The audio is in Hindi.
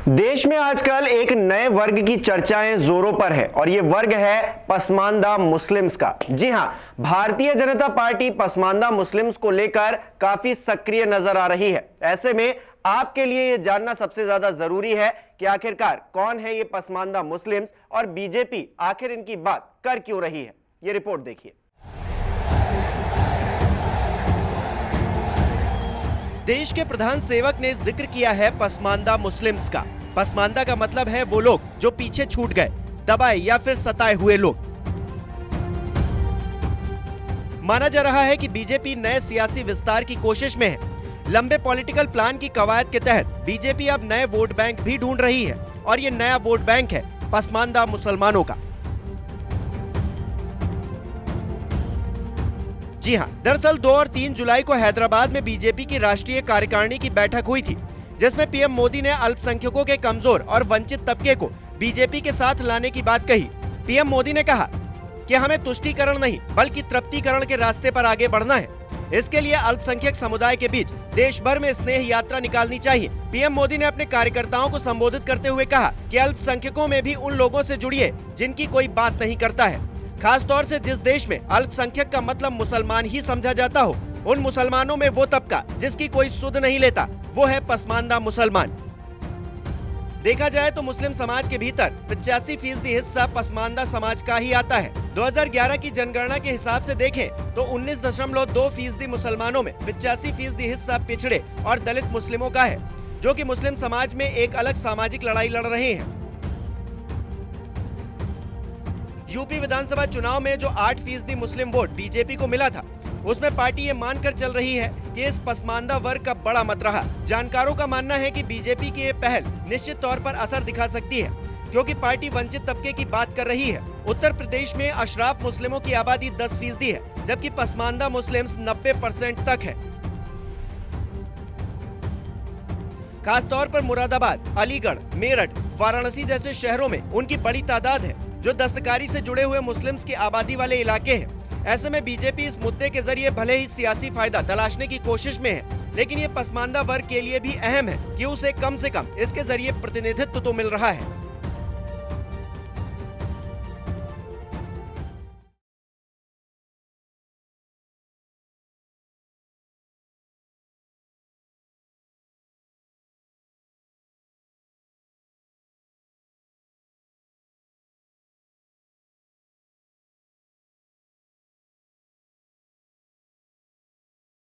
देश में आजकल एक नए वर्ग की चर्चाएं जोरों पर है और ये वर्ग है पसमानदा मुस्लिम्स का। जी हां, भारतीय जनता पार्टी पसमानदा मुस्लिम्स को लेकर काफी सक्रिय नजर आ रही है। ऐसे में आपके लिए ये जानना सबसे ज्यादा जरूरी है कि आखिरकार कौन है ये पसमानदा मुस्लिम्स और बीजेपी आखिर इनकी बात कर क्यों रही है। ये रिपोर्ट देखिए। देश के प्रधान सेवक ने जिक्र किया है पसमानदा मुस्लिम्स का। पसमानदा का मतलब है वो लोग जो पीछे छूट गए, दबाए या फिर सताए हुए लोग। माना जा रहा है कि बीजेपी नए सियासी विस्तार की कोशिश में है। लंबे पॉलिटिकल प्लान की कवायद के तहत बीजेपी अब नए वोट बैंक भी ढूंढ रही है और ये नया वोट बैंक है पसमानदा मुसलमानों का। जी हां, दरअसल 2 और 3 जुलाई को हैदराबाद में बीजेपी की राष्ट्रीय कार्यकारिणी की बैठक हुई थी, जिसमें पीएम मोदी ने अल्पसंख्यकों के कमजोर और वंचित तबके को बीजेपी के साथ लाने की बात कही। पीएम मोदी ने कहा कि हमें तुष्टीकरण नहीं बल्कि तृप्तिकरण के रास्ते पर आगे बढ़ना है। इसके लिए अल्पसंख्यक समुदाय के बीच देश भर में स्नेह यात्रा निकालनी चाहिए। पीएम मोदी ने अपने कार्यकर्ताओं को संबोधित करते हुए कहा कि अल्पसंख्यकों में भी उन लोगों से जुड़िए जिनकी कोई बात नहीं करता है। खास तौर से जिस देश में अल्पसंख्यक का मतलब मुसलमान ही समझा जाता हो, उन मुसलमानों में वो तबका जिसकी कोई सुध नहीं लेता, वो है पसमानदा मुसलमान। देखा जाए तो मुस्लिम समाज के भीतर 85% हिस्सा पसमानदा समाज का ही आता है। 2011 की जनगणना के हिसाब से देखें तो 19.2% मुसलमानों में 85% हिस्सा पिछड़े और दलित मुस्लिमों का है, जो कि मुस्लिम समाज में एक अलग सामाजिक लड़ाई लड़ रहे हैं। यूपी विधानसभा चुनाव में जो 8% मुस्लिम वोट बीजेपी को मिला था, उसमें पार्टी ये मानकर चल रही है कि इस पसमानदा वर्ग का बड़ा मत रहा। जानकारों का मानना है कि बीजेपी की ये पहल निश्चित तौर पर असर दिखा सकती है, क्योंकि पार्टी वंचित तबके की बात कर रही है। उत्तर प्रदेश में अशराफ मुस्लिमों की आबादी 10% है, जबकि पसमानदा मुस्लिम्स 90% तक है। खास तौर पर मुरादाबाद, अलीगढ़, मेरठ, वाराणसी जैसे शहरों में उनकी बड़ी तादाद है, जो दस्तकारी से जुड़े हुए मुस्लिम्स की आबादी वाले इलाके हैं। ऐसे में बीजेपी इस मुद्दे के जरिए भले ही सियासी फायदा तलाशने की कोशिश में है, लेकिन ये पसमानदा वर्ग के लिए भी अहम है कि उसे कम से कम इसके जरिए प्रतिनिधित्व तो मिल रहा है।